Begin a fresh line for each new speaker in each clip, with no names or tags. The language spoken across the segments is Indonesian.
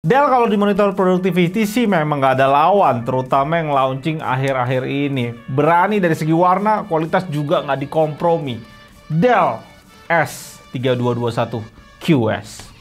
Dell kalau di monitor productivity sih memang nggak ada lawan, terutama yang launching akhir-akhir ini. Berani dari segi warna, kualitas juga nggak dikompromi. Dell S3221 QS.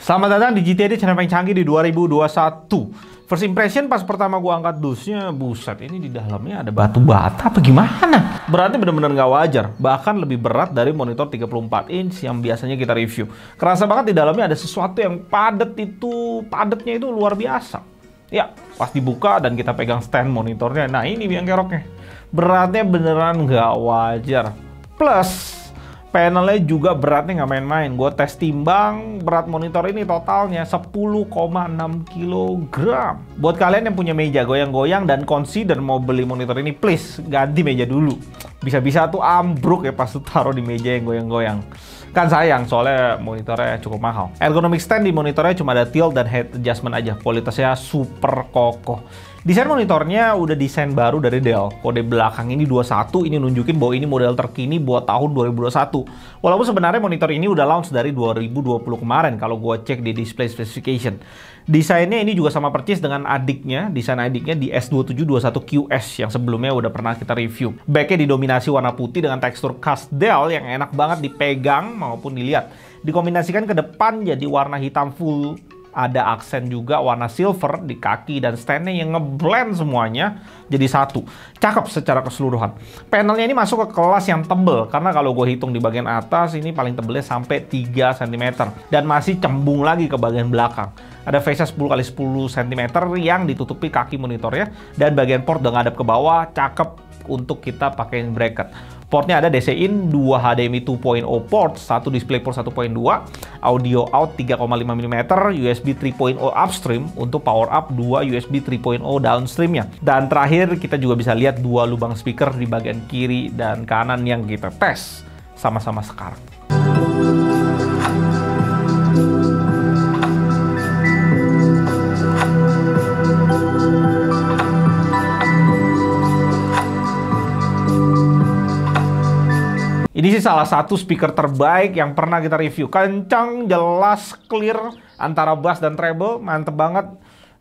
Selamat datang di GTD channel paling canggih di 2021. First impression pas pertama gua angkat dusnya, buset, ini di dalamnya ada batu bata apa gimana? Berarti bener-bener nggak wajar, bahkan lebih berat dari monitor 34 inch yang biasanya kita review. Kerasa banget di dalamnya ada sesuatu yang padatnya itu luar biasa. Ya, pas dibuka dan kita pegang stand monitornya, nah ini biang keroknya. Beratnya beneran nggak wajar. Plus, panelnya juga beratnya nggak main-main. Gue tes timbang, berat monitor ini totalnya 10,6 kg. Buat kalian yang punya meja goyang-goyang dan consider mau beli monitor ini, please ganti meja dulu. Bisa-bisa tuh ambruk ya pas tuh taruh di meja yang goyang-goyang. Kan sayang, soalnya monitornya cukup mahal. Ergonomic stand di monitornya cuma ada tilt dan head adjustment aja. Kualitasnya super kokoh. Desain monitornya udah desain baru dari Dell. Kode belakang ini 21, ini nunjukin bahwa ini model terkini buat tahun 2021. Walaupun sebenarnya monitor ini udah launch dari 2020 kemarin kalau gue cek di display specification. Desainnya ini juga sama persis dengan adiknya, desain adiknya di S2721 QS yang sebelumnya udah pernah kita review. Backnya didominasi warna putih dengan tekstur khas Dell yang enak banget dipegang maupun dilihat. Dikombinasikan ke depan jadi warna hitam full. Ada aksen juga warna silver di kaki dan standnya yang ngeblend semuanya jadi satu. Cakep secara keseluruhan. Panelnya ini masuk ke kelas yang tebel karena kalau gue hitung di bagian atas ini paling tebelnya sampai 3 cm dan masih cembung lagi ke bagian belakang. Ada face 10x10 cm yang ditutupi kaki monitornya dan bagian port udah ngadep ke bawah, cakep untuk kita pakein bracket. Portnya ada DC in, 2 HDMI 2.0 port, 1 DisplayPort 1.2, audio out 3,5 mm, USB 3.0 upstream untuk power up, 2 USB 3.0 downstreamnya. Dan terakhir kita juga bisa lihat 2 lubang speaker di bagian kiri dan kanan yang kita tes sama-sama sekarang. Ini sih salah satu speaker terbaik yang pernah kita review. Kencang, jelas, clear, antara bass dan treble, mantep banget.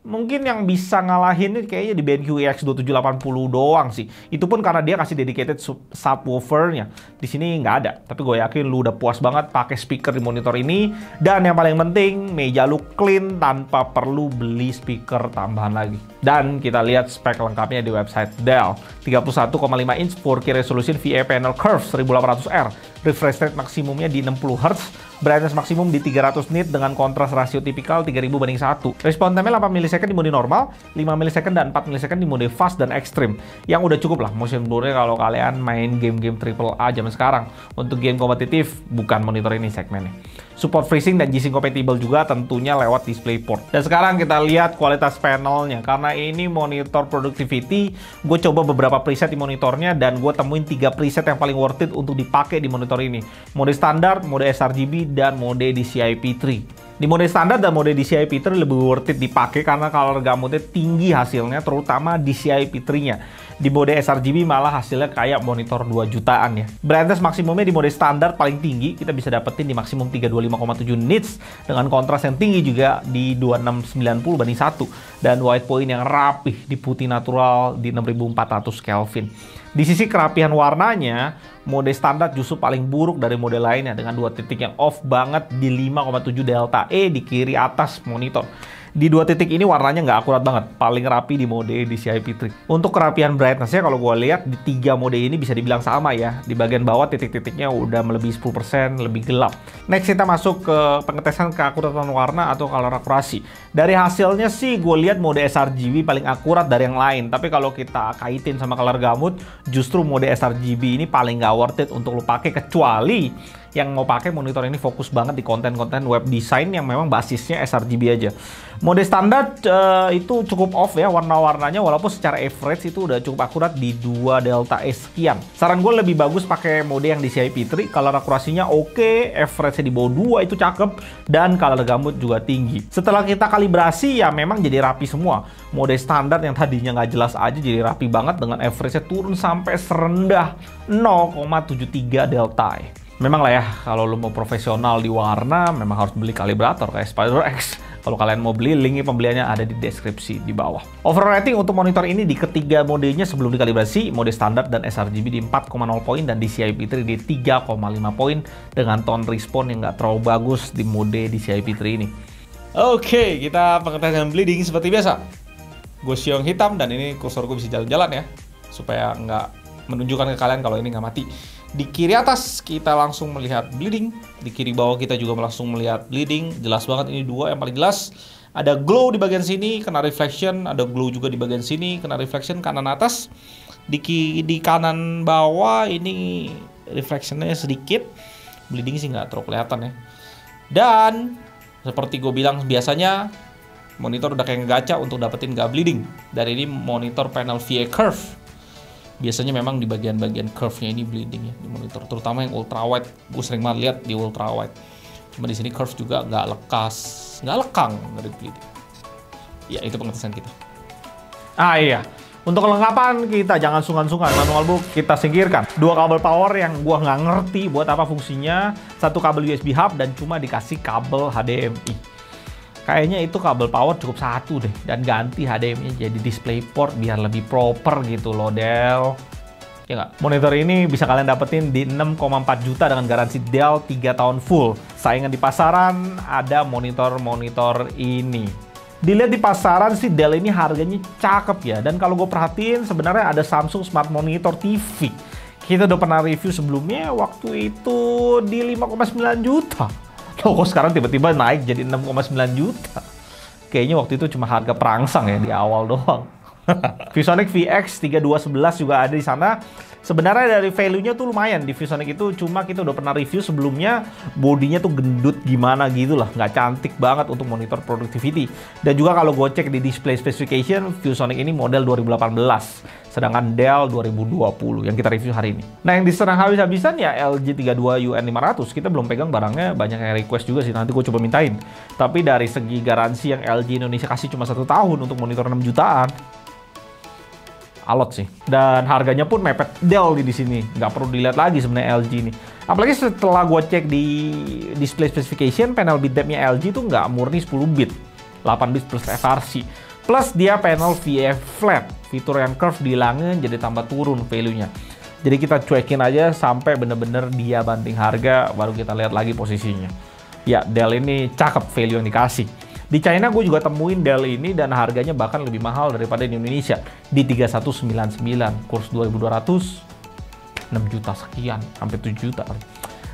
Mungkin yang bisa ngalahin ini kayaknya di BenQ EX2780 doang sih. Itu pun karena dia kasih dedicated subwoofernya. Di sini nggak ada. Tapi gue yakin lu udah puas banget pakai speaker di monitor ini. Dan yang paling penting, meja lu clean tanpa perlu beli speaker tambahan lagi. Dan kita lihat spek lengkapnya di website Dell. 31,5 inch 4K resolution VA panel curve 1800R. Refresh rate maksimumnya di 60 Hz. Brightness maksimum di 300 nit dengan kontras rasio tipikal 3000:1. Respon time-nya 8 ms di mode normal, 5 ms dan 4 ms di mode fast dan extreme. Yang udah cukup lah motion blur-nya kalau kalian main game-game AAA zaman sekarang. Untuk game kompetitif, bukan monitor ini segmennya. Support FreeSync dan G-Sync compatible juga tentunya lewat DisplayPort. Dan sekarang kita lihat kualitas panelnya. Karena ini monitor productivity, gue coba beberapa preset di monitornya dan gue temuin 3 preset yang paling worth it untuk dipakai di monitor ini. Mode standar, mode sRGB, dan mode DCI-P3. Di mode standar dan mode DCI-P3 lebih worth it dipakai karena color gamutnya tinggi hasilnya, terutama DCI-P3-nya. Di mode sRGB malah hasilnya kayak monitor 2 jutaan ya. Brightness maksimumnya di mode standar paling tinggi, kita bisa dapetin di maksimum 325,7 nits dengan kontras yang tinggi juga di 2690:1 dan white point yang rapih di putih natural di 6400 Kelvin. Di sisi kerapihan warnanya, mode standar justru paling buruk dari mode lainnya dengan 2 titik yang off banget di 5,7 delta E di kiri atas monitor. Di dua titik ini warnanya nggak akurat banget, paling rapi di mode DCI P3. Untuk kerapian brightness-nya kalau gue lihat di 3 mode ini bisa dibilang sama ya. Di bagian bawah titik-titiknya udah melebihi 10% lebih gelap. Next kita masuk ke pengetesan keakuratan warna atau color akurasi. Dari hasilnya sih gue lihat mode sRGB paling akurat dari yang lain. Tapi kalau kita kaitin sama color gamut, justru mode sRGB ini paling nggak worth it untuk lo pakai, kecuali yang mau pakai monitor ini fokus banget di konten-konten web design yang memang basisnya sRGB aja. Mode standar itu cukup off ya warna-warnanya, walaupun secara average itu udah cukup akurat di 2 delta E sekian. Saran gue lebih bagus pakai mode yang DCI P3, color akurasinya oke, average-nya di bawah 2 itu cakep, dan color gamut juga tinggi. Setelah kita kalibrasi ya memang jadi rapi semua. Mode standar yang tadinya nggak jelas aja jadi rapi banget dengan average-nya turun sampai serendah 0,73 delta E. Memang lah ya, kalau lo mau profesional di warna, memang harus beli kalibrator kayak SpiderX. Kalau kalian mau beli, linknya pembeliannya ada di deskripsi di bawah. Overall rating untuk monitor ini di ketiga modenya sebelum dikalibrasi, mode standar dan sRGB di 4,0 poin dan DCI P3 di 3,5 poin dengan tone respon yang nggak terlalu bagus di mode DCI P3 ini. Oke, kita pengetesan bleeding seperti biasa. Gue siung hitam dan ini kursor gue bisa jalan-jalan ya, supaya nggak menunjukkan ke kalian kalau ini nggak mati. Di kiri atas kita langsung melihat bleeding, di kiri bawah kita juga langsung melihat bleeding. Jelas banget ini dua yang paling jelas. Ada glow di bagian sini, kena reflection. Ada glow juga di bagian sini, kena reflection kanan atas. Di kanan bawah ini reflectionnya sedikit. Bleeding sih nggak terlalu kelihatan ya. Dan seperti gue bilang biasanya, monitor udah kayak ngegaca untuk dapetin nggak bleeding. Dan ini monitor panel VA curve. Biasanya memang di bagian-bagian curve-nya ini bleeding ya di monitor, terutama yang ultra wide. Gue sering banget lihat di ultra wide. Cuma di sini curve juga nggak lekas, nggak lekang dari bleeding. Ya itu pengetesan kita. Ah iya, untuk kelengkapan kita jangan sungkan-sungkan, manual book kita singkirkan. 2 kabel power yang gua nggak ngerti buat apa fungsinya, 1 kabel USB hub dan cuma dikasih kabel HDMI. Kayaknya itu kabel power cukup 1 deh, dan ganti HDMI jadi DisplayPort biar lebih proper gitu loh Dell. Ya nggak? Monitor ini bisa kalian dapetin di 6,4 juta dengan garansi Dell 3 tahun full. Saingan di pasaran ada monitor-monitor ini. Dilihat di pasaran sih Dell ini harganya cakep ya, dan kalau gue perhatiin sebenarnya ada Samsung Smart Monitor TV. Kita udah pernah review sebelumnya, waktu itu di 5,9 juta. Loh, kok sekarang tiba-tiba naik jadi 6,9 juta? Kayaknya waktu itu cuma harga perangsang ya di awal doang. ViewSonic VX3211 juga ada di sana. Sebenarnya dari value-nya tuh lumayan di ViewSonic itu, cuma kita udah pernah review sebelumnya, bodinya tuh gendut gimana gitu lah, nggak cantik banget untuk monitor productivity. Dan juga kalau gue cek di display specification, ViewSonic ini model 2018. Sedangkan Dell 2020 yang kita review hari ini. Nah yang diserang habis-habisan ya LG 32 UN500. Kita belum pegang barangnya, banyak yang request juga sih, nanti gue coba mintain. Tapi dari segi garansi yang LG Indonesia kasih cuma 1 tahun untuk monitor 6 jutaan. Alot sih. Dan harganya pun mepet Dell di sini. Nggak perlu dilihat lagi sebenarnya LG ini. Apalagi setelah gue cek di display specification, panel bitmap-nya LG itu nggak murni 10 bit. 8 bit plus FRC. Plus dia panel VA flat, fitur yang curve dihilangin jadi tambah turun value-nya. Jadi kita cuekin aja sampai bener-bener dia banting harga, baru kita lihat lagi posisinya. Ya Dell ini cakep value yang dikasih. Di China gue juga temuin Dell ini dan harganya bahkan lebih mahal daripada di Indonesia. Di 3199, kurs 2200, 6 juta sekian, sampai 7 juta.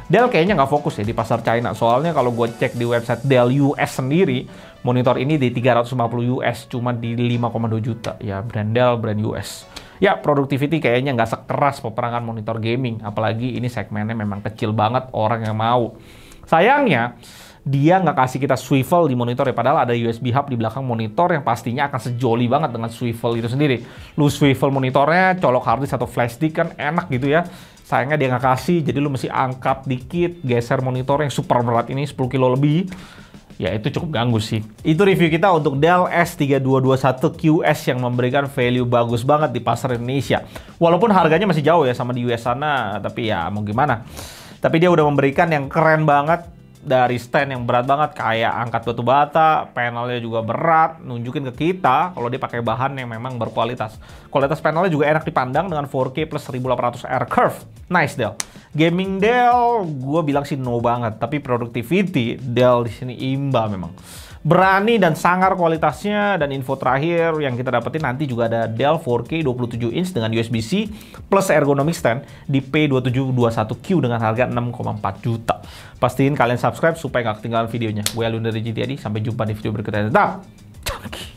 Dell kayaknya nggak fokus ya di pasar China. Soalnya kalau gue cek di website Dell US sendiri, monitor ini di 350 US, cuma di 5,2 juta. Ya brand Dell, brand US. Ya productivity kayaknya nggak sekeras peperangan monitor gaming. Apalagi ini segmennya memang kecil banget orang yang mau. Sayangnya, dia nggak kasih kita swivel di monitor ya, padahal ada USB hub di belakang monitor yang pastinya akan sejoli banget dengan swivel itu sendiri. Lu swivel monitornya, colok hard disk atau flash disk kan enak gitu ya. Sayangnya dia nggak kasih, jadi lu mesti angkat dikit, geser monitor yang super berat ini 10 kilo lebih. Ya itu cukup ganggu sih. Itu review kita untuk Dell S3221QS yang memberikan value bagus banget di pasar Indonesia. Walaupun harganya masih jauh ya sama di US sana, tapi ya mau gimana. Tapi dia udah memberikan yang keren banget. Dari stand yang berat banget kayak angkat batu bata, panelnya juga berat, nunjukin ke kita kalau dia pakai bahan yang memang berkualitas. Kualitas panelnya juga enak dipandang dengan 4K plus 1800R curve. Nice Dell. Gaming Dell, gue bilang sih no banget, tapi productivity Dell di sini imba memang. Berani dan sangar kualitasnya. Dan info terakhir yang kita dapetin nanti juga ada Dell 4K 27 inch dengan USB-C plus ergonomic stand di P2721Q dengan harga 6,4 juta. Pastiin kalian subscribe supaya nggak ketinggalan videonya. Gue Alun dari GTD, sampai jumpa di video berikutnya. Tetap canggih.